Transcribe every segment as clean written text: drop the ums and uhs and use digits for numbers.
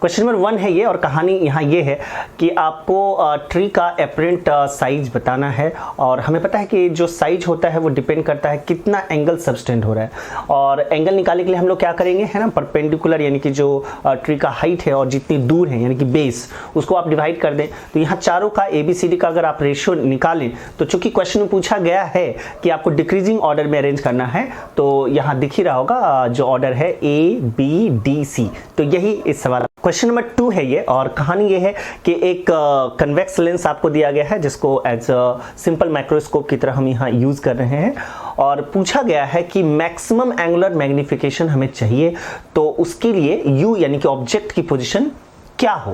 Question number 1 है ये, और कहानी यहाँ ये है कि आपको ट्री का एपरेंट साइज बताना है, और हमें पता है कि जो साइज होता है वो डिपेंड करता है कितना एंगल सबटेंड हो रहा है। और एंगल निकालने के लिए हम लोग क्या करेंगे, है ना, परपेंडिकुलर यानी कि जो ट्री का हाइट है और जितनी दूर है यानी कि बेस, उसको आप डिवाइड कर दें। तो यहाँ चारों का ABCD का अगर आप रेशियो निकालें, तो चूंकि क्वेश्चन में पूछा गया है कि आपको डिक्रीजिंग ऑर्डर में अरेंज करना है, तो यहाँ दिख ही रहा होगा जो ऑर्डर है ABDC, तो यही इस सवाल। क्वेश्चन नंबर 2 है ये, और कहानी ये है कि एक कन्वेक्स लेंस आपको दिया गया है जिसको एज सिंपल माइक्रोस्कोप की तरह हम यहाँ यूज कर रहे हैं, और पूछा गया है कि मैक्सिमम एंगुलर मैग्निफिकेशन हमें चाहिए, तो उसके लिए U यानी कि ऑब्जेक्ट की पोजीशन क्या हो।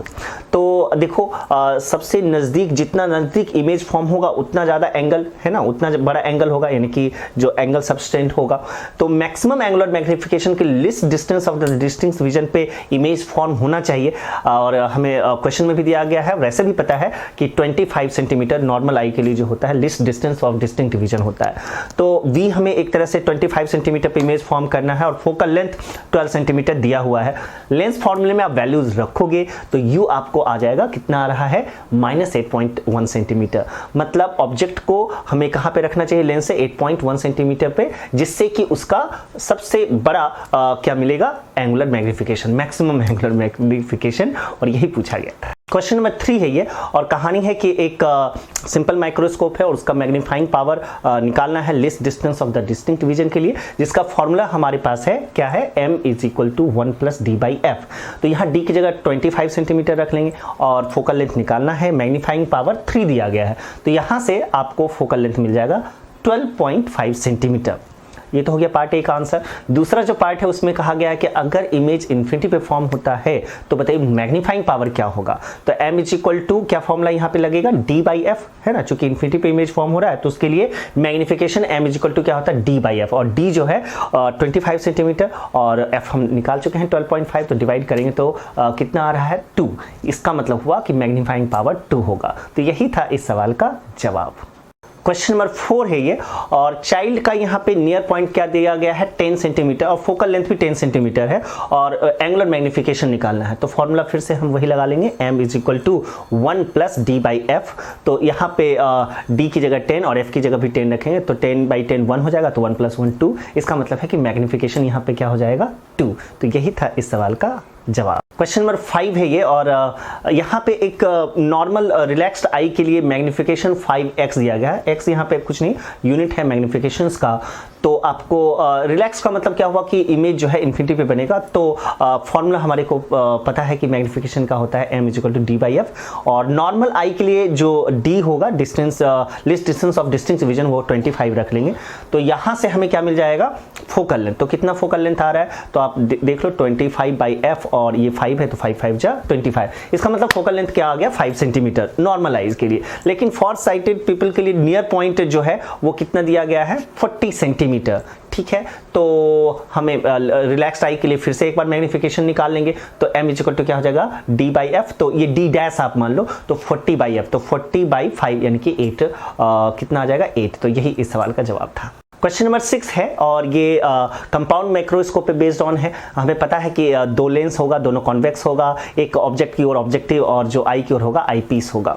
तो देखो सबसे नज़दीक, जितना नज़दीक इमेज फॉर्म होगा उतना ज़्यादा एंगल, है ना, उतना बड़ा एंगल होगा, यानी कि जो एंगल सबटेंड होगा। तो मैक्सिमम एंगुलर मैग्निफिकेशन के list distance of the distinct vision पे इमेज फॉर्म होना चाहिए, और हमें क्वेश्चन में भी दिया गया है, वैसे भी पता है कि 25 सेंटीमीटर नॉर्मल आई के लिए जो होता है list distance of distinct vision होता है। तो V हमें एक तरह से 25 सेंटीमीटर पे इमेज फॉर्म करना है, और फोकल लेंथ 12 सेंटीमीटर दिया हुआ है। लेंस फॉर्मूले में आप वैल्यूज रखोगे तो U आपको आ जाएगा, कितना आ रहा है, -8.1 सेंटीमीटर। मतलब ऑब्जेक्ट को हमें कहां पे रखना चाहिए, लेंस से 8.1 सेंटीमीटर पे, जिससे कि उसका सबसे बड़ा क्या मिलेगा, angular magnification, maximum angular magnification, और यही पूछा गया था। क्वेश्चन नंबर 3 है ये, और कहानी है कि एक सिंपल माइक्रोस्कोप है और उसका मैग्नीफाइंग पावर निकालना है list distance of the distinct vision के लिए, जिसका फॉर्मूला हमारे पास है, क्या है, m = 1 + d/f। तो यहाँ d की जगह 25 सेंटीमीटर रख लेंगे, और फोकल लेंथ निकालना है, मैग्नीफाइंग पावर 3 दिया गया है, तो यहाँ से आपको फोकल लेंथ मिल जाएगा 12.5 सेंटीमीटर। ये तो हो गया पार्ट ए का आंसर। दूसरा जो पार्ट है उसमें कहा गया है कि अगर इमेज इन्फिनिटी पे फॉर्म होता है तो बताइए मैग्नीफाइंग पावर क्या होगा। तो m = क्या फॉर्मूला यहाँ पे लगेगा, d/f, है ना, चूंकि इन्फिनिटी पे इमेज फॉर्म हो रहा है तो उसके लिए मैग्निफिकेशन m = क्या होता है, d/f, और d जो है 25 सेंटीमीटर और f हम निकाल चुके हैं 12.5, तो डिवाइड करेंगे तो कितना आ रहा है, 2। इसका मतलब हुआ कि मैग्नीफाइंग पावर 2 होगा। तो यही था इस सवाल का जवाब। क्वेश्चन नंबर 4 है ये, और चाइल्ड का यहाँ पे नियर पॉइंट क्या दिया गया है, 10 सेंटीमीटर, और फोकल लेंथ भी 10 सेंटीमीटर है, और एंगुलर मैग्निफिकेशन निकालना है। तो फॉर्मूला फिर से हम वही लगा लेंगे, m = 1 + d/f। तो यहाँ पे d की जगह 10 और f की जगह भी 10 रखेंगे, तो 10/10 1 हो जाएगा, तो 1 + 1 2। इसका मतलब है कि मैग्निफिकेशन यहाँ पे क्या हो जाएगा, 2। तो यही था इस सवाल का जवाब। क्वेश्चन नंबर 5 है ये, और यहाँ पे एक नॉर्मल रिलैक्स्ड आई के लिए मैग्निफिकेशन 5x दिया गया है। x यहाँ पे कुछ नहीं, यूनिट है मैग्निफिकेशंस का। तो आपको रिलैक्स का मतलब क्या हुआ कि इमेज जो है इन्फिनिटी पे बनेगा। तो फॉर्मूला हमारे को पता है कि मैग्निफिकेशन का होता है m = d/f, और नॉर्मल आई के लिए जो d होगा, distance, list distance of distinct vision, वो 25 रख लेंगे। तो यहाँ से हमें क्या मिल जाएगा, फोकल लेंथ। तो कितना फोकल लेंथ आ रहा है, तो आप देख लो 25/f, और ये 5 है तो 5 × 5 = 25। इसका मतलब फोकल लेंथ क्या आ गया, 5 सेंटीमीटर नॉर्मल आइज के लिए। लेकिन फॉर साइटेड पीपल के लिए नियर पॉइंट जो है वो कितना दिया गया है, 40 सेंटीमीटर। ठीक है, तो हमें रिलैक्स्ड आई के लिए फिर से एक बार मैग्निफिकेशन निकाल लेंगे। तो m = क्या हो जाएगा, d/f। तो ये d' आप मान लो, तो 40/f, तो 40/5 यानी कि 8, कितना आ जाएगा, 8। तो यही इस सवाल का जवाब था। क्वेश्चन नंबर 6 है, और ये कंपाउंड माइक्रोस्कोप पे बेस्ड ऑन है। हमें पता है कि 2 लेंस होगा, दोनों कॉन्वेक्स होगा, एक ऑब्जेक्ट की ओर ऑब्जेक्टिव और जो आई की ओर होगा आई पीस होगा।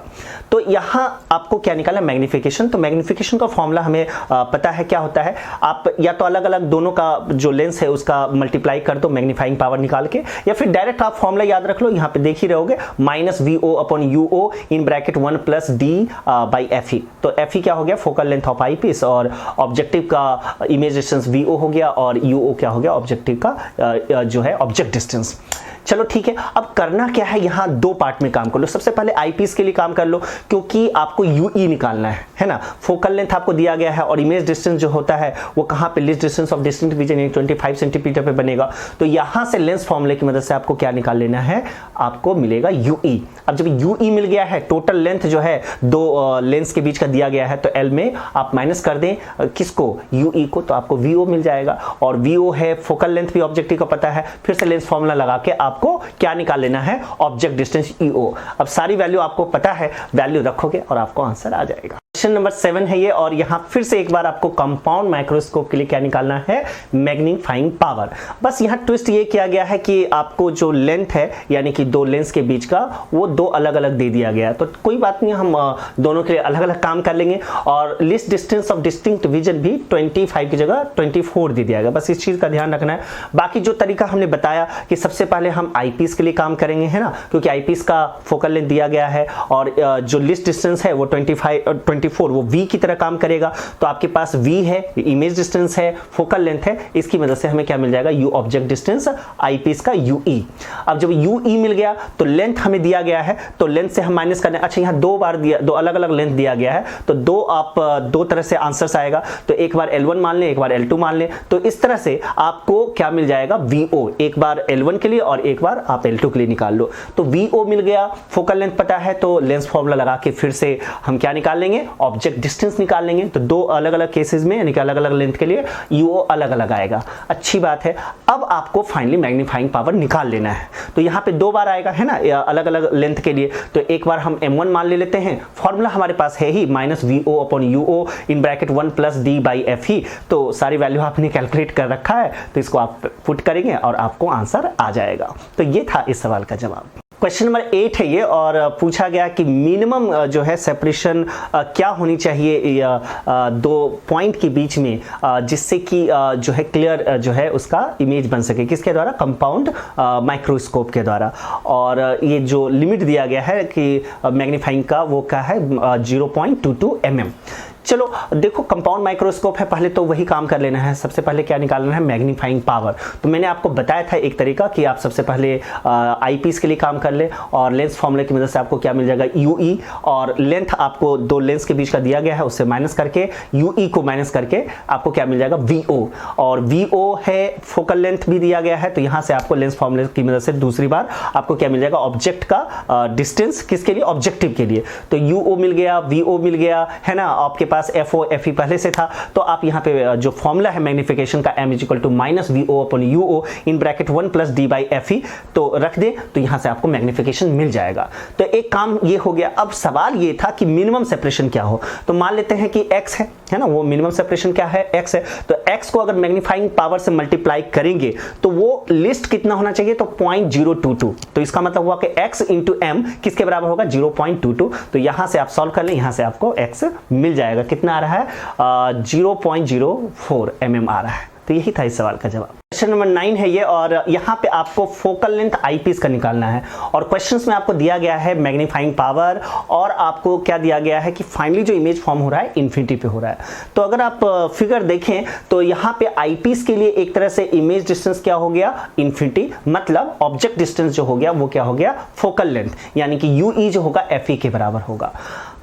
तो यहाँ आपको क्या निकालना है, मैग्निफिकेशन। तो मैग्निफिकेशन का फॉर्मूला हमें पता है क्या होता है। आप या तो अलग अलग दोनों का जो लेंस है उसका मल्टीप्लाई कर दो मैग्नीफाइंग पावर निकाल के, या फिर डायरेक्ट आप फॉर्मूला याद रख लो, यहाँ पे देख ही रहोगे, -VO/UO (1 + d/fe). तो fe क्या हो गया, focal length of eyepiece, और ऑब्जेक्टिव का इमेज डिस्टेंस VO हो गया, और UO क्या हो गया, ऑब्जेक्टिव का जो है ऑब्जेक्ट डिस्टेंस। चलो ठीक है, अब करना क्या है, यहाँ 2 पार्ट में काम कर लो। सबसे पहले आईपीस के लिए काम कर लो, क्योंकि आपको UE निकालना है ना। फोकल लेंथ आपको दिया गया है, और इमेज डिस्टेंस जो होता है वो कहाँ पे, list distance of distinct vision, 25 centimetre पे बनेगा। तो यहाँ से लेंस फॉर्मूले की मदद से आपको क्या निकाल लेना है, आपको मिलेगा UE। अब जब UE मिल गया है, टोटल लेंथ जो है 2 लेंस के बीच का दिया गया है, तो L में आप माइनस कर दें किसको, UE को, तो आपको VO मिल जाएगा। और VO है, फोकल लेंथ भी ऑब्जेक्टिव का पता है, फिर से लेंस फॉर्मूला लगा के आपको क्या निकाल लेना है, ऑब्जेक्ट डिस्टेंस EO। अब सारी वैल्यू आपको पता है, वैल्यू रखोगे और आपको आंसर आ जाएगा। क्वेश्चन नंबर 7 है ये, और यहाँ फिर से एक बार आपको कंपाउंड माइक्रोस्कोप के लिए क्या निकालना है, मैग्नीफाइंग पावर। बस यहाँ ट्विस्ट ये किया गया है कि आपको जो लेंथ है यानी कि दो लेंस के बीच का वो दो अलग अलग दे दिया गया है, तो कोई बात नहीं, हम दोनों के लिए अलग अलग काम कर लेंगे। और least distance of distinct vision भी 25 की जगह 24 दे दिया गया, बस इस चीज का ध्यान रखना है। बाकी जो तरीका हमने बताया कि सबसे पहले हम आईपीस के लिए काम करेंगे, है ना, क्योंकि आईपीस का फोकल लेंथ दिया गया है और जो लीस्ट डिस्टेंस है वो 24 वो v की तरह काम करेगा। तो आपके पास v है, इमेज डिस्टेंस है, फोकल लेंथ है, इसकी मदद से हमें क्या मिल जाएगा, u ऑब्जेक्ट डिस्टेंस, आईपीस का ue। अब जब ue मिल गया तो लेंथ हमें दिया गया है, तो लेंथ से हम माइनस करने, अच्छा यहाँ दो बार दिया, दो अलग अलग लेंथ दिया गया है, तो दो तरह से आंसर्स आएगा, तो एक बार L1 मान लें, एक बार L2 मान लें, तो इस तरह से आपको क्या मिल जाएगा, VO, एक बार L1 के लिए और एक बार आप L2 के लिए निकाल लो। तो VO मिल गया, फोकल लेंथ पता है, तो लेंस फॉर्मूला लगा के फिर से हम क्या निकाल लेंगे, ऑब्जेक्ट डिस्टेंस निकाल लेंगे। तो दो अलग अलग केसेस में यानी कि अलग अलग लेंथ के लिए UO अलग अलग आएगा। अच्छी बात है। अब आपको फाइनली मैग्नीफाइंग पावर निकाल लेना है, तो यहाँ पे दो बार आएगा, है ना, अलग अलग लेंथ के लिए। तो एक बार हम M1 मान ले लेते हैं, फॉर्मूला हमारे पास है ही -VO/UO इन ब्रैकेट 1 + D/FE। तो सारी वैल्यू आपने कैलकुलेट कर रखा है, तो इसको आप पुट करेंगे और आपको आंसर आ जाएगा। तो ये था इस सवाल का जवाब। क्वेश्चन नंबर 8 है ये, और पूछा गया कि मिनिमम जो है सेपरेशन क्या होनी चाहिए दो पॉइंट के बीच में, जिससे कि जो है क्लियर जो है उसका इमेज बन सके, किसके द्वारा, कंपाउंड माइक्रोस्कोप के द्वारा। और ये जो लिमिट दिया गया है कि मैग्नीफाइंग का वो क्या है, 0.22 mm। चलो देखो, कंपाउंड माइक्रोस्कोप है, पहले तो वही काम कर लेना है। सबसे पहले क्या निकालना है, मैग्नीफाइंग पावर। तो मैंने आपको बताया था एक तरीका कि आप सबसे पहले आईपीस के लिए काम कर ले, और लेंस फॉर्मूले की मदद से आपको क्या मिल जाएगा, UE, और लेंथ आपको दो लेंस के बीच का दिया गया है, उससे माइनस करके UE को माइनस करके आपको क्या मिल जाएगा, VO। और VO है, फोकल लेंथ भी दिया गया है, तो यहाँ से आपको लेंस फॉर्मूले की मदद से दूसरी बार आपको क्या मिल जाएगा, ऑब्जेक्ट का डिस्टेंस, किसके लिए, ऑब्जेक्टिव के लिए। तो UO मिल गया, VO मिल गया, है ना, आपके पास FO FE पहले से था। तो आप यहाँ पे जो फॉर्मूला है मैग्निफिकेशन का, M = -VO/UO in bracket 1 + D/FE, तो रख दे, तो यहाँ से आपको मैग्निफिकेशन मिल जाएगा। तो एक काम ये हो गया। अब सवाल ये था कि मिनिमम सेपरेशन क्या हो। तो मान लेते हैं कि x है ना, वो मिनिमम सेपरेशन क्या है, x है। तो x को अगर मैग्नीफाइंग पावर से मल्टीप्लाई करेंगे तो वो लिस्ट कितना होना चाहिए, तो 0.022। तो इसका मतलब हुआ कि x × m किसके बराबर होगा, 0.22। तो यहाँ से आप सॉल्व कर लें, यहाँ से आपको x मिल जाएगा, कितना आ रहा है, 0.04 mm आ रहा है। तो यही था इस सवाल का जवाब। क्वेश्चन नंबर 9 है ये, और यहाँ पे आपको फोकल लेंथ आईपीस का निकालना है। और क्वेश्चंस में आपको दिया गया है मैग्नीफाइंग पावर, और आपको क्या दिया गया है कि फाइनली जो इमेज फॉर्म हो रहा है इन्फिनिटी पे हो रहा है। तो अगर आप फिगर देखें तो यहाँ पे आईपीस के लिए एक तरह से इमेज डिस्टेंस क्या हो गया, इन्फिनिटी, मतलब ऑब्जेक्ट डिस्टेंस जो हो गया वो क्या हो गया, फोकल लेंथ, यानी कि UE जो होगा FE के बराबर होगा।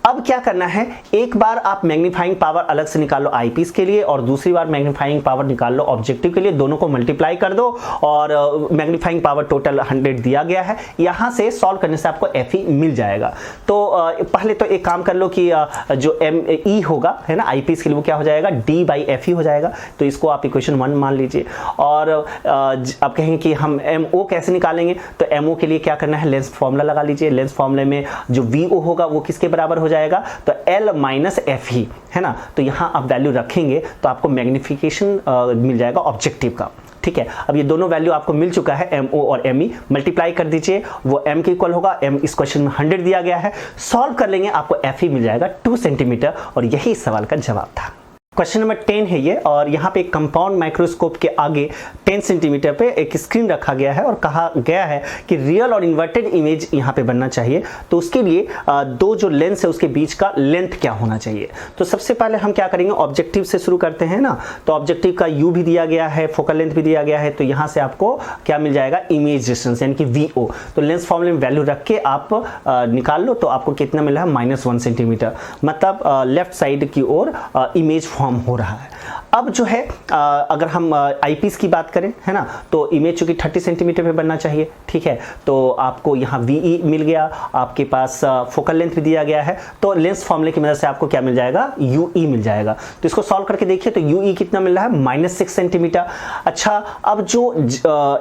अब क्या करना है, एक बार आप मैग्नीफाइंग पावर अलग से निकाल लो आईपीस के लिए, और दूसरी बार मैग्नीफाइंग पावर निकाल लो ऑब्जेक्टिव के लिए, दोनों को मल्टीप्लाई कर दो, और मैग्नीफाइंग पावर टोटल 100 दिया गया है। यहां से सॉल्व करने से आपको FE मिल जाएगा। तो पहले तो एक काम कर लो कि जो ME होगा, है ना, आईपीस के लिए वो क्या हो जाएगा, D/FE हो जाएगा। तो इसको आप इक्वेशन 1 मान लीजिए। और आप कहेंगे कि हम MO कैसे निकालेंगे, तो MO के लिए क्या करना है, लेंस फॉर्मूला लगा लीजिए। लेंस फॉर्मूले में जो VO होगा वो किसके बराबर हो जाएगा, तो L - FE, है ना। तो यहां आप वैल्यू रखेंगे तो आपको मैग्निफिकेशन मिल जाएगा ऑब्जेक्टिव का। ठीक है, अब ये दोनों वैल्यू आपको मिल चुका है, MO और ME, मल्टीप्लाई कर दीजिए, वो M के इक्वल होगा। M इस क्वेश्चन में 100 दिया गया है, सॉल्व कर लेंगे, आपको FE मिल जाएगा 2 सेंटीमीटर, और यही इस सवाल का जवाब था। क्वेश्चन नंबर 10 है ये, और यहाँ पे कंपाउंड माइक्रोस्कोप के आगे 10 सेंटीमीटर पे एक स्क्रीन रखा गया है, और कहा गया है कि रियल और इन्वर्टेड इमेज यहाँ पे बनना चाहिए। तो उसके लिए दो जो लेंस है उसके बीच का लेंथ क्या होना चाहिए। तो सबसे पहले हम क्या करेंगे, ऑब्जेक्टिव से शुरू करते हैं ना। तो ऑब्जेक्टिव का U भी दिया गया है, फोकल लेंथ भी दिया गया है, तो यहाँ से आपको क्या मिल जाएगा, इमेज डिस्टेंस, यानी कि VO। तो लेंस फॉर्मूले में वैल्यू रख के आप निकाल लो, तो आपको कितना मिला है, -1 सेंटीमीटर, मतलब लेफ्ट साइड की ओर इमेज फॉर्म हो रहा है। अब जो है अगर हम आईपीस की बात करें, है ना, तो इमेज चूंकि 30 सेंटीमीटर पे बनना चाहिए, ठीक है, तो आपको यहाँ VE मिल गया, आपके पास फोकल लेंथ भी दिया गया है, तो लेंस फॉर्मूले की मदद से आपको क्या मिल जाएगा, UE मिल जाएगा। तो इसको सॉल्व करके देखिए तो UE कितना मिल रहा है, -6 सेंटीमीटर। अच्छा, अब जो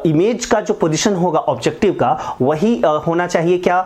इमेज का जो पोजीशन होगा ऑब्जेक्टिव का, वही होना चाहिए क्या,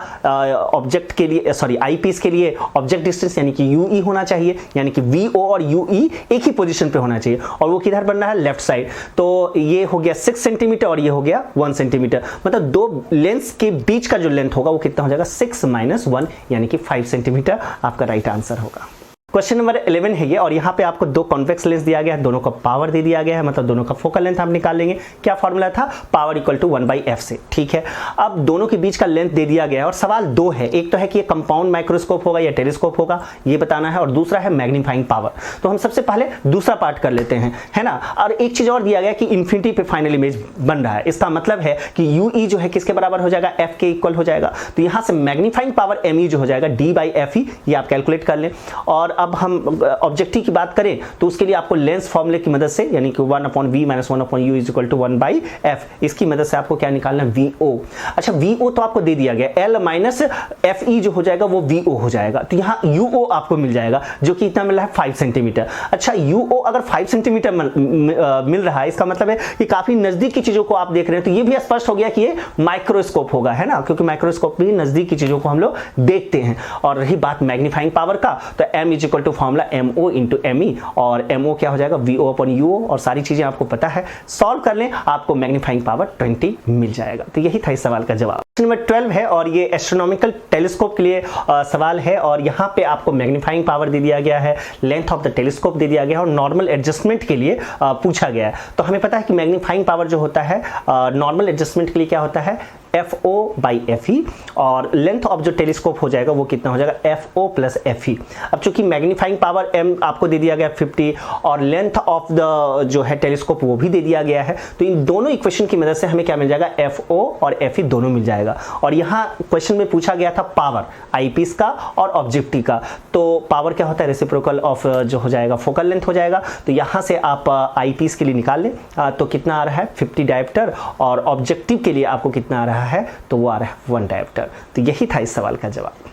ऑब्जेक्ट के लिए, सॉरी आईपीस के लिए ऑब्जेक्ट डिस्टेंस यानी कि UE होना चाहिए, यानी कि VO और UE एक ही पोजीशन पे होना चाहिए, और वो किधर बन रहा है, लेफ्ट साइड। तो ये हो गया 6 सेंटीमीटर और ये हो गया 1 सेंटीमीटर, मतलब दो लेंस के बीच का जो लेंथ होगा वो कितना हो जाएगा, 6 - 1 यानी कि 5 सेंटीमीटर आपका राइट आंसर होगा। क्वेश्चन नंबर 11 है ये, और यहाँ पे आपको दो कॉन्वेक्स लेंस दिया गया है, दोनों का पावर दे दिया गया है, मतलब दोनों का फोकल लेंथ आप निकाल लेंगे। क्या फॉर्मूला था, पावर इक्वल टू 1/f से, ठीक है। अब दोनों के बीच का लेंथ दे दिया गया है और सवाल दो है, एक तो है कि ये कंपाउंड माइक्रोस्कोप होगा या टेलीस्कोप होगा, ये बताना है, और दूसरा है मैग्नीफाइंग पावर। तो हम सबसे पहले दूसरा पार्ट कर लेते हैं, है ना। और एक चीज और दिया गया कि इन्फिनिटी पे फाइनल इमेज बन रहा है, इसका मतलब है कि UE जो है किसके बराबर हो जाएगा, f के इक्वल हो जाएगा। तो यहाँ से मैग्नीफाइंग पावर ME जो हो जाएगा D/FE, ये आप कैलकुलेट कर लें। और अब हम ऑब्जेक्टिव की बात करें तो उसके लिए आपको लेंस फॉर्मूले की मदद से, यानी कि 1/v - 1/u is equal to 1/f, इसकी मदद से आपको क्या निकालना है, VO। अच्छा, VO तो आपको दे दिया गया, L - FE जो हो जाएगा वो VO हो जाएगा। तो यहाँ UO आपको मिल जाएगा जो कि इतना मिल रहा है 5 सेंटीमीटर। अच्छा, UO अगर 5 सेंटीमीटर मिल रहा है, इसका मतलब है कि काफी नजदीक की चीजों को आप देख रहे हैं, तो ये भी स्पष्ट हो गया कि ये माइक्रोस्कोप होगा, है ना, क्योंकि माइक्रोस्कोप भी नजदीक की चीजों को हम लोग देखते हैं। और रही बात मैग्नीफाइंग पावर का, तो M is equal to formula MO × ME, और MO क्या हो जाएगा, VO/UO, और सारी चीजें आपको पता है, सॉल्व कर लें, आपको मैग्नीफाइंग पावर 20 मिल जाएगा। तो यही था इस सवाल का जवाब। नंबर 12 है, और ये एस्ट्रोनॉमिकल टेलीस्कोप के लिए सवाल है, और यहाँ पे आपको मैग्नीफाइंग पावर दे दिया गया है, लेंथ ऑफ द टेलीस्कोप दे दिया गया है, और नॉर्मल एडजस्टमेंट के लिए पूछा गया है। तो हमें पता है कि मैग्नीफाइंग पावर जो होता है नॉर्मल एडजस्टमेंट के लिए क्या होता है, FO/FE, और लेंथ ऑफ जो टेलीस्कोप हो जाएगा वो कितना हो जाएगा, FO + FE। अब चूंकि मैग्नीफाइंग पावर M आपको दे दिया गया 50, और लेंथ ऑफ द जो है टेलीस्कोप वो भी दे दिया गया है, तो इन दोनों इक्वेशन की मदद से हमें क्या मिल जाएगा, FO और FE दोनों मिल जाएगा। और यहाँ क्वेश्चन में पूछा गया था पावर आईपीस का और ऑब्जेक्टिव का, तो पावर क्या होता है, रेसिप्रोकल ऑफ जो हो जाएगा फोकल लेंथ हो जाएगा। तो यहाँ से आप आईपीस के लिए निकाल लें, तो कितना आ रहा है 50 डायोप्टर, और ऑब्जेक्टिव के लिए आपको कितना आ रहा है, तो वो आ रहा है 1 डायोप्टर। तो यही था इस सवाल का जवाब।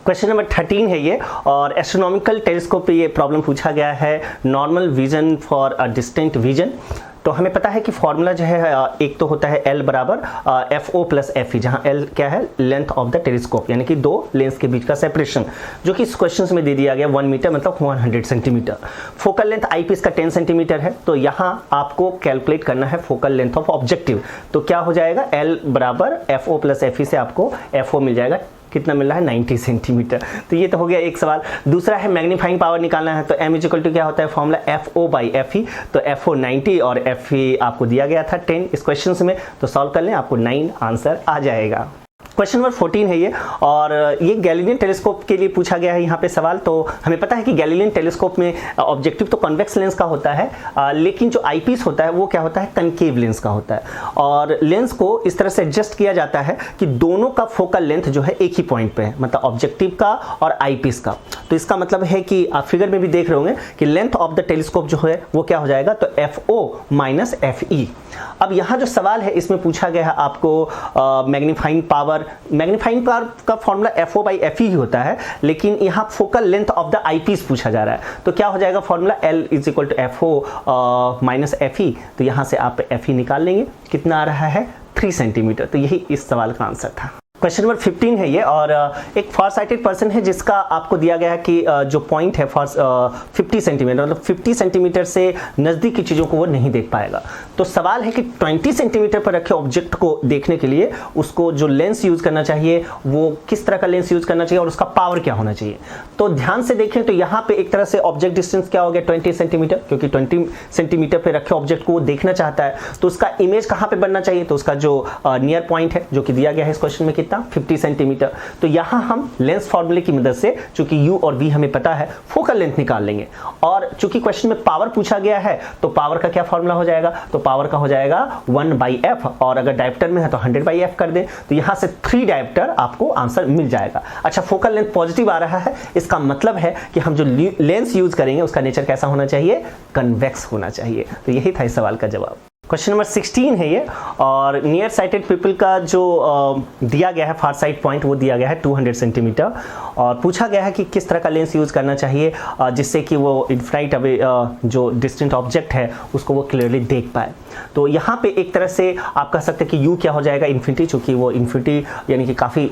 क्वेश्चन नंबर 13 है ये, और एस्ट्रोनॉमिकल टेलीस्कोप पे ये प्रॉब्लम पूछा गया है, normal vision for a distant vision. तो हमें पता है कि फॉर्मूला जो है एक तो होता है L = FO + FE, जहां L क्या है, लेंथ ऑफ द टेलीस्कोप, यानी कि दो लेंस के बीच का सेपरेशन, जो कि इस क्वेश्चन में दे दिया गया 1 मीटर, मतलब 100 सेंटीमीटर। फोकल लेंथ आईपीस का 10 सेंटीमीटर है, तो यहाँ आपको कैलकुलेट करना है फोकल लेंथ ऑफ ऑब्जेक्टिव। तो क्या हो जाएगा, L = FO + FE से आपको FO मिल जाएगा, कितना मिल रहा है, 90 सेंटीमीटर। तो ये तो हो गया एक सवाल। दूसरा है मैग्नीफाइंग पावर निकालना है, तो M = क्या होता है, फॉर्मूला FO/FE, तो FO 90 और FE आपको दिया गया था 10 इस क्वेश्चन में, तो सॉल्व कर लें, आपको 9 आंसर आ जाएगा। क्वेश्चन नंबर 14 है ये, और ये गैलीलियन टेलीस्कोप के लिए पूछा गया है यहाँ पे सवाल। तो हमें पता है कि गैलीलियन टेलीस्कोप में ऑब्जेक्टिव तो कॉन्वेक्स लेंस का होता है, लेकिन जो आईपीस होता है वो क्या होता है, कनकेव लेंस का होता है, और लेंस को इस तरह से एडजस्ट किया जाता है कि दोनों का फोकल लेंथ जो है एक ही पॉइंट पे है, मतलब ऑब्जेक्टिव का और आईपीस का। तो इसका मतलब है कि आप फिगर में भी देख रहे होंगे कि लेंथ ऑफ द टेलीस्कोप जो है वो क्या हो जाएगा, तो FO - FE। अब यहाँ जो सवाल है इसमें पूछा गया है आपको मैग्नीफाइंग पावर का फॉर्मूला FO/FE ही होता है, लेकिन यहाँ focal length of the eyepiece पूछा जा रहा है। तो क्या हो जाएगा, फॉर्मूला L = FO - FE। तो यहाँ से आप FE निकाल लेंगे, कितना आ रहा है, 3 सेंटीमीटर। तो यही इस सवाल का आंसर था। क्वेश्चन नंबर 15 है ये, और एक फार साइटेड पर्सन है जिसका आपको दिया गया है कि जो पॉइंट है 50 सेंटीमीटर, मतलब 50 सेंटीमीटर से नज़दीक की चीज़ों को वो नहीं देख पाएगा। तो सवाल है कि 20 सेंटीमीटर पर रखे ऑब्जेक्ट को देखने के लिए उसको जो लेंस यूज़ करना चाहिए वो किस तरह का लेंस यूज़ करना चाहिए और उसका पावर क्या होना चाहिए। तो ध्यान से देखें तो यहाँ पे एक तरह से ऑब्जेक्ट डिस्टेंस क्या हो गया, 20 सेंटीमीटर, क्योंकि 20 सेंटीमीटर पर रखे ऑब्जेक्ट को वो देखना चाहता है। तो उसका इमेज कहाँ पर बनना चाहिए, तो उसका जो नियर पॉइंट है जो कि दिया गया है इस क्वेश्चन में, कितना 50 सेंटीमीटर। तो यहाँ हम लेंस फॉर्मूले की मदद से, चूंकि u और v हमें पता है, फोकल लेंथ निकाल लेंगे। और चूंकि क्वेश्चन में पावर पूछा गया है तो पावर का क्या फॉर्मूला हो जाएगा, तो पावर का हो जाएगा 1/f, और अगर डायप्टर में है तो 100/f कर दें, तो यहाँ से 3 डायप्टर आपको आंसर मिल जाएगा। अच्छा, फोकल लेंथ पॉजिटिव आ रहा है, इसका मतलब है कि हम जो लेंस यूज करेंगे उसका नेचर कैसा होना चाहिए, कन्वेक्स होना चाहिए। तो यही था इस सवाल का जवाब। क्वेश्चन नंबर 16 है ये, और नियर साइटेड पीपल का जो दिया गया है फार साइड पॉइंट वो दिया गया है 200 सेंटीमीटर, और पूछा गया है कि किस तरह का लेंस यूज़ करना चाहिए जिससे कि वो इनफाइनाइट अवे जो डिस्टेंट ऑब्जेक्ट है उसको वो क्लियरली देख पाए। तो यहाँ पे एक तरह से आप कह सकते हैं कि यू क्या हो जाएगा, इन्फिनिटी, चूँकि वो इन्फिनिटी यानी कि काफ़ी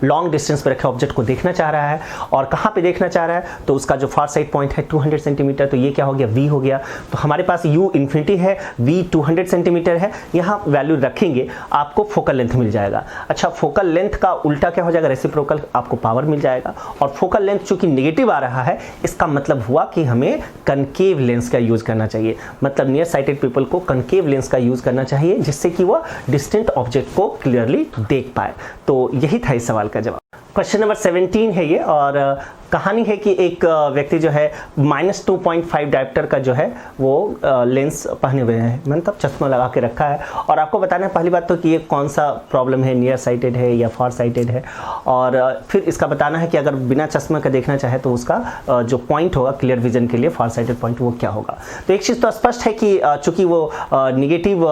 लॉन्ग डिस्टेंस पर रखे ऑब्जेक्ट को देखना चाह रहा है, और कहाँ पे देखना चाह रहा है, तो उसका जो फार साइड पॉइंट है 200 सेंटीमीटर, तो ये क्या हो गया, v हो गया। तो हमारे पास u इन्फिनिटी है, v 200 सेंटीमीटर है, यहाँ वैल्यू रखेंगे आपको फोकल लेंथ मिल जाएगा। अच्छा, फोकल लेंथ का उल्टा क्या हो जाएगा, रेसिप्रोकल, आपको पावर मिल जाएगा। और फोकल लेंथ चूंकि नेगेटिव आ रहा है, इसका मतलब हुआ कि हमें कनकेव लेंस का यूज करना चाहिए, मतलब नियर साइटेड पीपल को कनकेव लेंस का यूज करना चाहिए जिससे कि वह डिस्टेंट ऑब्जेक्ट को क्लियरली देख पाए। तो यही था इस सवाल का जवाब। क्वेश्चन नंबर 17 है ये, और कहानी है कि एक व्यक्ति जो है -2.5 डायप्टर का जो है वो लेंस पहने हुए हैं, मतलब चश्मा लगा के रखा है, और आपको बताना है पहली बात तो कि ये कौन सा प्रॉब्लम है, नियर साइटेड है या फार साइटेड है, और फिर इसका बताना है कि अगर बिना चश्मा का देखना चाहे तो उसका जो पॉइंट होगा क्लियर विजन के लिए, फार साइटेड पॉइंट, वो क्या होगा। तो एक चीज़ तो स्पष्ट है कि चूंकि वो निगेटिव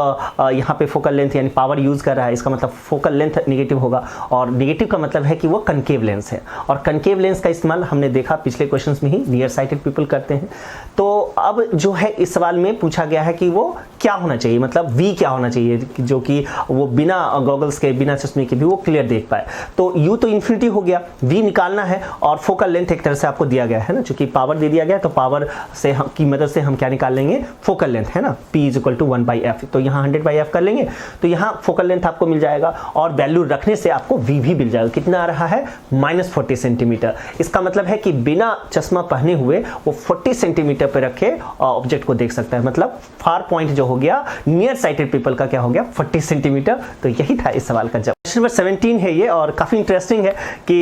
यहाँ पे फोकल लेंथ यानी पावर यूज़ कर रहा है, इसका मतलब फोकल लेंथ निगेटिव होगा, और निगेटिव का मतलब है कि वो कनकेव लेंस है, और कनकेव लेंस का इस्तेमाल हमने देखा पिछले क्वेश्चंस में ही नियर साइटेड पीपल करते हैं। तो अब जो है इस सवाल में पूछा गया है कि वो क्या होना चाहिए, मतलब v क्या होना चाहिए जो कि वो बिना गॉगल्स के, बिना चश्मे के भी वो क्लियर देख पाए। तो u तो इन्फिनिटी हो गया, v निकालना है, और फोकल लेंथ एक तरह से आपको दिया गया है ना, चूंकि पावर दे दिया गया तो पावर से हम की मदद से हम क्या निकाल लेंगे, फोकल लेंथ, है ना, p = 1/f, तो यहाँ 100/f कर लेंगे, तो यहाँ फोकल लेंथ आपको मिल जाएगा, और वैल्यू रखने से आपको v भी मिल जाएगा। कितना आ रहा है, -40 सेंटीमीटर। इसका मतलब है कि बिना चश्मा पहने हुए वो 40 सेंटीमीटर पे रखे ऑब्जेक्ट को देख सकता है, मतलब फार पॉइंट जो हो गया नियर साइटेड पीपल का क्या हो गया, 40 सेंटीमीटर। तो यही था इस सवाल का जवाब। क्वेश्चन नंबर 17 है ये, और काफ़ी इंटरेस्टिंग है कि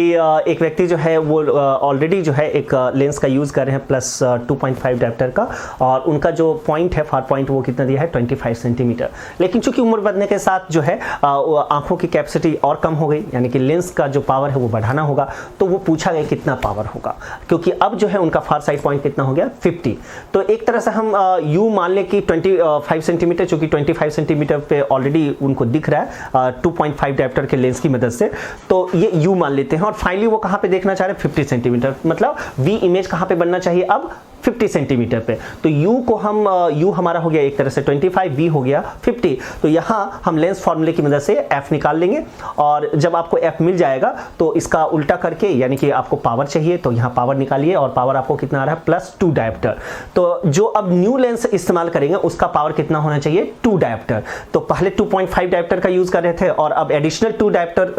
एक व्यक्ति जो है वो ऑलरेडी जो है एक लेंस का यूज़ कर रहे हैं +2.5 डायप्टर का, और उनका जो पॉइंट है, फार पॉइंट, वो कितना दिया है, 25 सेंटीमीटर। लेकिन चूंकि उम्र बढ़ने के साथ जो है आंखों की कैपेसिटी और कम हो गई, यानी कि लेंस का जो पावर है वो बढ़ाना होगा, तो वो पूछा गया कितना पावर होगा, क्योंकि अब जो है उनका फार साइड पॉइंट कितना हो गया, 50। तो एक तरह से हम यू मान ले कि 25 सेंटीमीटर, चूंकि 25 सेंटीमीटर पे ऑलरेडी उनको दिख रहा है 2.5 डायप्टर के लेंस की मदद से, तो ये यू मान लेते हैं। और फाइनली वो कहाँ पे देखना चाह रहे हैं, 50 सेंटीमीटर, मतलब वी इमेज कहाँ पे बनना चाहिए अब, 50 सेंटीमीटर पे। तो u को हम u हमारा हो गया एक तरह से 25, v हो गया 50, तो यहाँ हम लेंस फॉर्मूले की मदद से f निकाल लेंगे, और जब आपको f मिल जाएगा तो इसका उल्टा करके, यानी कि आपको पावर चाहिए तो यहाँ पावर निकालिए, और पावर आपको कितना आ रहा है, +2 डायप्टर। तो जो अब न्यू लेंस इस्तेमाल करेंगे उसका पावर कितना होना चाहिए, 2 डायप्टर। तो पहले 2.5 डायप्टर का यूज कर रहे थे, और अब एडिशनल 2 डायप्टर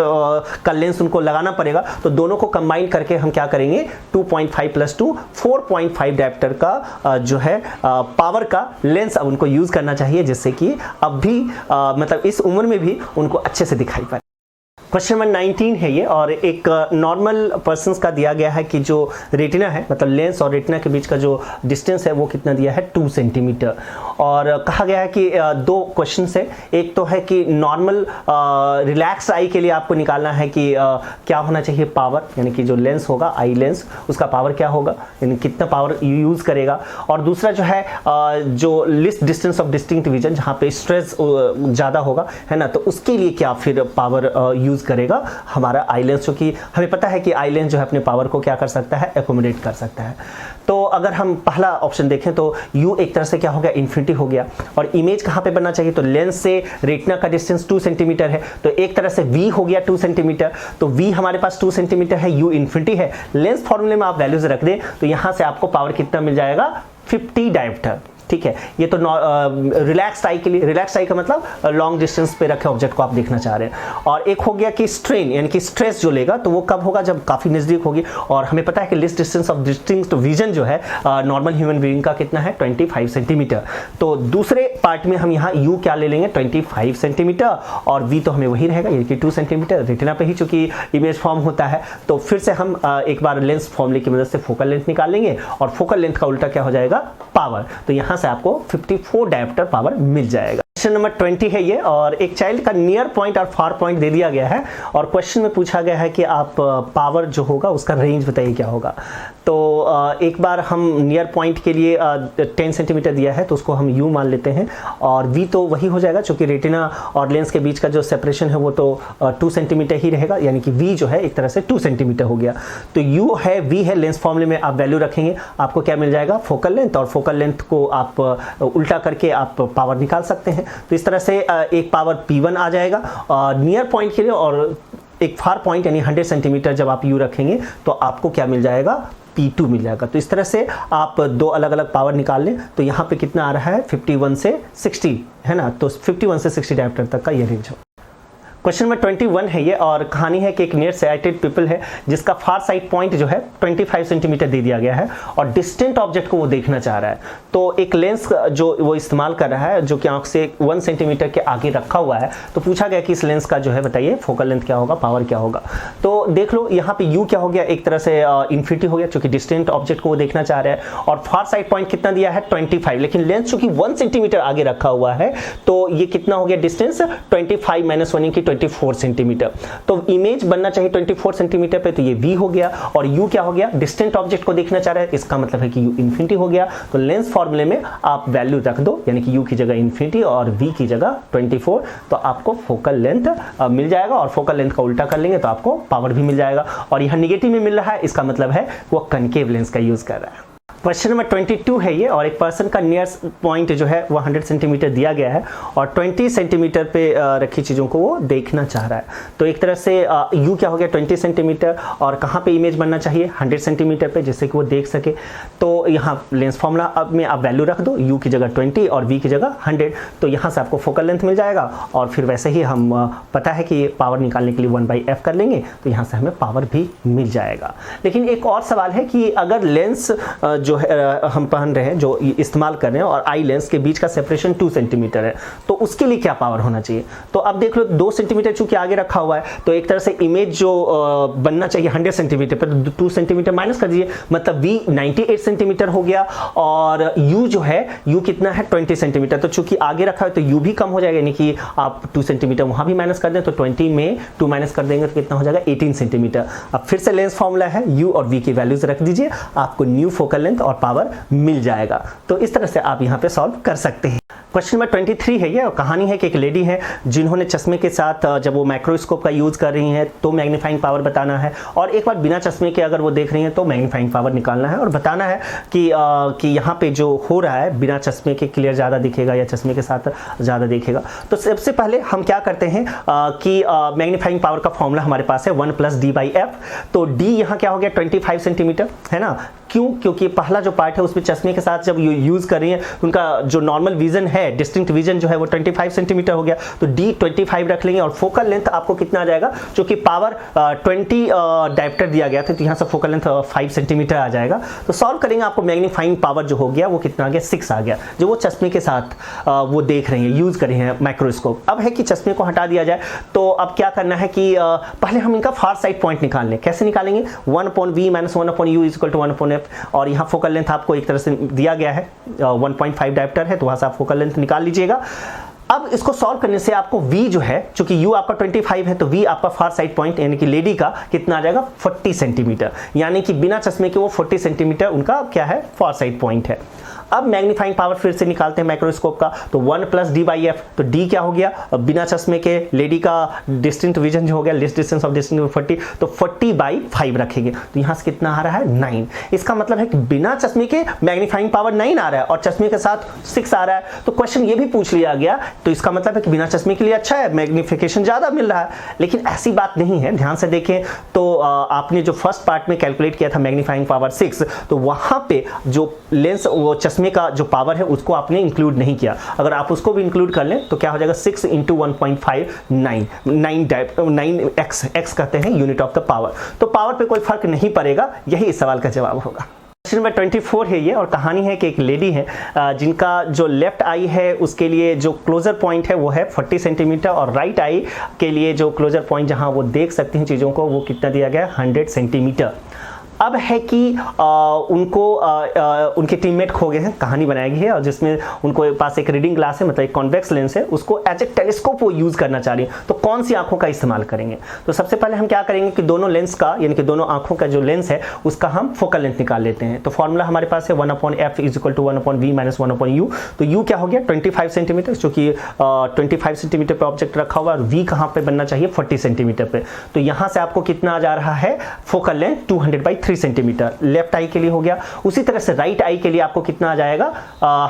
का लेंस उनको लगाना पड़ेगा, तो दोनों को कंबाइन करके हम क्या करेंगे, 2.5 + 2 4.5 डायप्टर का जो है पावर का लेंस अब उनको यूज करना चाहिए, जिससे कि अब भी मतलब इस उम्र में भी उनको अच्छे से दिखाई पाए। क्वेश्चन नंबर 19 है ये, और एक नॉर्मल पर्सन्स का दिया गया है कि जो रेटिना है, मतलब लेंस और रेटिना के बीच का जो डिस्टेंस है वो कितना दिया है, 2 सेंटीमीटर। और कहा गया है कि दो क्वेश्चन है, एक तो है कि नॉर्मल रिलैक्स आई के लिए आपको निकालना है कि क्या होना चाहिए पावर, यानी कि जो लेंस होगा आई लेंस उसका पावर क्या होगा, यानी कितना पावर यूज़ करेगा। और दूसरा जो है जो list distance of distinct vision, जहाँ पे स्ट्रेस ज़्यादा होगा, है ना, तो उसके लिए क्या फिर पावर यूज़ करेगा हमारा आई लेंस, जो कि हमें पता है कि आई लेंस जो है अपने पावर को क्या कर सकता है, एकोमोडेट कर सकता है। तो अगर हम पहला ऑप्शन देखें तो u एक तरह से क्या हो गया, इन्फिनिटी हो गया, और इमेज कहाँ पे बनना चाहिए, तो लेंस से रेटिना का डिस्टेंस 2 सेंटीमीटर है, तो एक तरह से v हो गया 2 सेंटीमीटर। तो v हमारे पास 2 सेंटीमीटर है, u इन्फिनिटी है, लेंस फॉर्मूले में आप वैल्यूज रख दें तो यहाँ से आपको पावर कितना मिल जाएगा, 50 डायप्टर। ठीक है, ये तो रिलैक्स्ड आई के लिए, रिलैक्स्ड आई का मतलब लॉन्ग डिस्टेंस पे रखे ऑब्जेक्ट को आप देखना चाह रहे हैं। और एक हो गया कि स्ट्रेन यानी कि स्ट्रेस जो लेगा तो वो कब होगा, जब काफी नजदीक होगी। और हमें पता है कि list distance of distinct vision जो है नॉर्मल ह्यूमन बीइंग का कितना है 25 सेंटीमीटर। तो दूसरे पार्ट में हम यहाँ यू क्या ले लेंगे 25 सेंटीमीटर और वी तो हमें वही रहेगा यानी कि 2 सेंटीमीटर। रेटिना पे ही चूंकि इमेज फॉर्म होता है तो फिर से हम एक बार लेंस फॉर्मूले की मदद से फोकल लेंथ निकाल लेंगे और फोकल लेंथ का उल्टा क्या हो जाएगा पावर। तो यहां से आपको 54 डायोप्टर पावर मिल जाएगा। क्वेश्चन नंबर 20 है ये, और एक चाइल्ड का नियर पॉइंट और फार पॉइंट दे दिया गया है और क्वेश्चन में पूछा गया है कि आप पावर जो होगा उसका रेंज बताइए क्या होगा। तो एक बार हम नियर पॉइंट के लिए 10 सेंटीमीटर दिया है तो उसको हम यू मान लेते हैं और वी तो वही हो जाएगा क्योंकि रेटिना और लेंस के बीच का जो सेपरेशन है वो तो 2 सेंटीमीटर ही रहेगा यानी कि वी जो है एक तरह से 2 सेंटीमीटर हो गया। तो यू है वी है, लेंस फॉर्मूले में आप वैल्यू रखेंगे आपको क्या मिल जाएगा फोकल लेंथ, और फोकल लेंथ को आप उल्टा करके आप पावर निकाल सकते हैं। तो इस तरह से एक पावर P1 आ जाएगा नियर पॉइंट के लिए, और एक फार पॉइंट यानी 100 सेंटीमीटर जब आप यू रखेंगे तो आपको क्या मिल जाएगा P2 मिल जाएगा। तो इस तरह से आप दो अलग अलग पावर निकाल लें। तो यहाँ पे कितना आ रहा है 51 से 60 है ना, तो 51 से 60 डायोप्टर तक का ये रेंज हो। क्वेश्चन नंबर 21 है ये, और कहानी है कि एक नियर साइटेड पीपल है जिसका फार साइड पॉइंट जो है 25 सेंटीमीटर दे दिया गया है और डिस्टेंट ऑब्जेक्ट को वो देखना चाह रहा है। तो एक लेंस जो वो इस्तेमाल कर रहा है जो कि आंख से 1 सेंटीमीटर के आगे रखा हुआ है, तो पूछा गया कि इस लेंस का जो है बताइए फोकल लेंथ क्या होगा, पावर क्या होगा। तो देख लो यहाँ पे यू क्या हो गया, एक तरह से इन्फिनिटी हो गया क्योंकि डिस्टेंट ऑब्जेक्ट को वो देखना चाह रहा है, और फार साइड पॉइंट कितना दिया है 25, लेकिन लेंस चूंकि 1 सेंटीमीटर आगे रखा हुआ है तो ये कितना हो गया डिस्टेंस 25 माइनस 1 की 24 सेंटीमीटर। तो इमेज बनना चाहिए 24 सेंटीमीटर पे, तो ये v हो गया, और u क्या हो गया डिस्टेंट ऑब्जेक्ट को देखना चाह रहा है, इसका मतलब है कि u इन्फिनिटी हो गया। तो लेंस फॉर्मूले में आप वैल्यू रख दो यानी कि u की जगह इन्फिनिटी और v की जगह 24, तो आपको फोकल लेंथ मिल जाएगा, और फोकल लेंथ का उल्टा कर लेंगे तो आपको पावर भी मिल जाएगा। और यहां निगेटिव में मिल रहा है, इसका मतलब है वो कनकेव लेंस का यूज कर रहा है। क्वेश्चन नंबर 22 है ये, और एक पर्सन का नियर पॉइंट जो है वो 100 सेंटीमीटर दिया गया है और 20 सेंटीमीटर पे रखी चीज़ों को वो देखना चाह रहा है। तो एक तरह से यू क्या हो गया 20 सेंटीमीटर, और कहाँ पे इमेज बनना चाहिए 100 सेंटीमीटर पे जिससे कि वो देख सके। तो यहाँ लेंस फॉर्मूला अब में आप वैल्यू रख दो, यू की जगह 20 और वी की जगह 100, तो यहाँ से आपको फोकल लेंथ मिल जाएगा। और फिर वैसे ही हम पता है कि पावर निकालने के लिए 1/f कर लेंगे, तो यहाँ से हमें पावर भी मिल जाएगा। लेकिन एक और सवाल है कि अगर लेंस जो है हम पहन रहे हैं, जो इस्तेमाल कर रहे हैं, और आई लेंस के बीच का सेपरेशन 2 सेंटीमीटर है, तो उसके लिए क्या पावर होना चाहिए। तो अब देख लो 2 सेंटीमीटर चूंकि आगे रखा हुआ है, तो एक तरह से इमेज जो बनना चाहिए 100 सेंटीमीटर पर 2 सेंटीमीटर माइनस कर दीजिए, मतलब v 98 सेंटीमीटर हो गया, और u जो है u कितना है 20 सेंटीमीटर। तो चूंकि आगे रखा है तो u भी कम हो जाएगा, यानी कि आप 2 सेंटीमीटर वहां भी माइनस कर दें तो 20 में 2 माइनस कर देंगे तो कितना हो जाएगा 18 सेंटीमीटर। अब फिर से लेंस फॉर्मूला है, u और v की वैल्यूज रख दीजिए, आपको न्यू फोकल लेंथ और पावर मिल जाएगा। तो इस तरह से आप यहां पे सॉल्व कर सकते हैं। क्वेश्चन नंबर 23 है ये, और कहानी है कि एक लेडी है जिन्होंने चश्मे के साथ जब वो माइक्रोस्कोप का यूज कर रही हैं तो मैग्नीफाइंग पावर बताना है, और एक बार बिना चश्मे के अगर वो देख रही हैं तो मैग्नीफाइंग पावर निकालना है और बताना है कि यहाँ पे जो हो रहा है बिना चश्मे के क्लियर ज़्यादा दिखेगा या चश्मे के साथ ज़्यादा दिखेगा। तो सबसे पहले हम क्या करते हैं कि मैग्नीफाइंग पावर का फॉर्मूला हमारे पास है 1 + d/f। तो d यहाँ क्या हो गया 25 सेंटीमीटर है ना, क्यों, क्योंकि पहला जो पार्ट है उसमें चश्मे के साथ जब यूज कर रही हैं उनका जो नॉर्मल विजन है, डिस्टिंक्ट विजन जो है वो 25 सेंटीमीटर हो गया, तो d 25 रख लेंगे। और फोकल लेंथ आपको कितना आ जाएगा, क्योंकि पावर 20 डायोप्टर दिया गया था तो यहाँ से फोकल लेंथ 5 सेंटीमीटर आ जाएगा। तो सॉल्व करेंगे, आपको मैग्नीफाइंग पावर जो हो गया वो कितना आ गया 6 आ गया, जो वो चश्मे के साथ वो देख रहे हैं, यूज कर रहे हैं माइक्रोस्कोप। अब है कि चश्मे को हटा दिया जाए, तो अब क्या करना है कि पहले हम इनका फार साइड पॉइंट निकाल लें। कैसे निकालेंगे, 1/v - 1/u = 1/f, और यहाँ फोकल लेंथ आपको एक तरह से दिया गया है 1.5 डायोप्टर है, तो वहां से आप फोकल लेंथ निकाल लीजिएगा। अब इसको सॉल्व करने से आपको v जो है, चूंकि u आपका 25 है तो v आपका फार साइड पॉइंट यानी कि लेडी का कितना आ जाएगा 40 सेंटीमीटर, यानी कि बिना चश्मे के वो 40 सेंटीमीटर उनका क्या है फार साइड पॉइंट है। अब मैग्नीफाइंग पावर फिर से निकालते हैं माइक्रोस्कोप का, तो 1 + d/f, तो d क्या हो गया, बिना चश्मे के लेडी का डिस्टिंक्ट विजन जो हो गया, लिस्ट डिस्टेंस ऑफ डिस्टिंक्ट 40, तो 40/5 रखेंगे, तो यहाँ से कितना आ रहा है 9। इसका मतलब है कि बिना चश्मे के मैग्नीफाइंग पावर 9 आ रहा है और चश्मे के साथ 6 आ रहा है। तो क्वेश्चन ये भी पूछ लिया गया, तो इसका मतलब है कि बिना चश्मे के लिए अच्छा है, मैग्निफिकेशन ज्यादा मिल रहा है। लेकिन ऐसी बात नहीं है, ध्यान से देखें तो आपने जो फर्स्ट पार्ट में कैलकुलेट किया था मैग्नीफाइंग पावर 6, तो वहां पे जो लेंस वो चश्मे चश्मे का जो पावर है उसको आपने इंक्लूड नहीं किया। अगर आप उसको भी इंक्लूड कर लें तो क्या हो जाएगा 6 × 1.5 9 x कहते हैं यूनिट ऑफ द पावर। तो पावर पे कोई फर्क नहीं पड़ेगा, यही इस सवाल का जवाब होगा। क्वेश्चन नंबर 24 है ये, और कहानी है कि एक लेडी है जिनका जो लेफ्ट आई है उसके लिए जो क्लोजर पॉइंट है वो है 40 सेंटीमीटर, और राइट आई के लिए जो क्लोजर पॉइंट जहां वो देख सकते हैं चीज़ों को वो कितना दिया गया 100 सेंटीमीटर। अब है कि उनके टीममेट खो गए हैं, कहानी बनाई गई है, और जिसमें उनको पास एक रीडिंग ग्लास है, मतलब एक कॉन्वेक्स लेंस है, उसको एज ए टेलीस्कोप वो यूज़ करना चाह रही है। तो कौन सी आंखों का इस्तेमाल करेंगे? तो सबसे पहले हम क्या करेंगे कि दोनों लेंस का, यानी कि दोनों आंखों का जो लेंस है उसका हम फोकल लेंथ निकाल लेते हैं। तो फॉर्मूला हमारे पास है 1/f = 1/v - 1/u। तो u क्या हो गया 25 सेंटीमीटर, क्योंकि 25 सेंटीमीटर पे ऑब्जेक्ट रखा हुआ, और v कहाँ पे बनना चाहिए 40 सेंटीमीटर पे। तो यहाँ से आपको कितना आ जा रहा है फोकल लेंथ 200/3 सेंटीमीटर लेफ्ट आई के लिए हो गया। उसी तरह से राइट आई के लिए आपको कितना आ जाएगा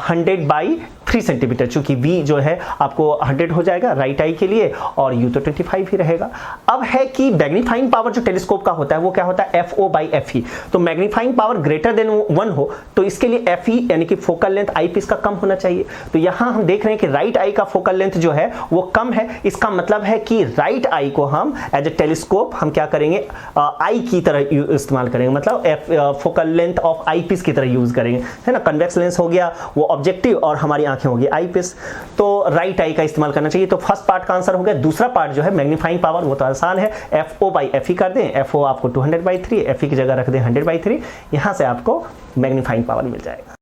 100/3 सेंटीमीटर, चूंकि v जो है आपको 100 हो जाएगा राइट आई के लिए, और u तो 25 ही रहेगा। अब है कि मैग्नीफाइंग पावर जो टेलीस्कोप का होता है वो क्या होता है FO/FE। तो मैग्नीफाइंग पावर ग्रेटर देन 1 हो तो इसके लिए FE यानी कि फोकल लेंथ आई पीस का कम होना चाहिए। तो यहां हम देख रहे हैं कि राइट आई का फोकल लेंथ जो है वो कम है। इसका मतलब है कि राइट आई को हम एज ए टेलीस्कोप हम क्या करेंगे आई की तरह इस्तेमाल करेंगे, मतलब focal length of eyepiece की तरह यूज करेंगे, है ना। कन्वेक्स लेंस हो गया वो ऑब्जेक्टिव, और हमारी आंखें होगी आई पीस। तो राइट आई का इस्तेमाल करना चाहिए। तो फर्स्ट पार्ट का आंसर हो गया। दूसरा पार्ट जो है मैग्नीफाइंग पावर वो तो आसान है, FO/FE कर दें, FO आपको 200/3, FE की जगह रख दें 100/3, यहां से आपको मैग्नीफाइंग पावर मिल जाएगा।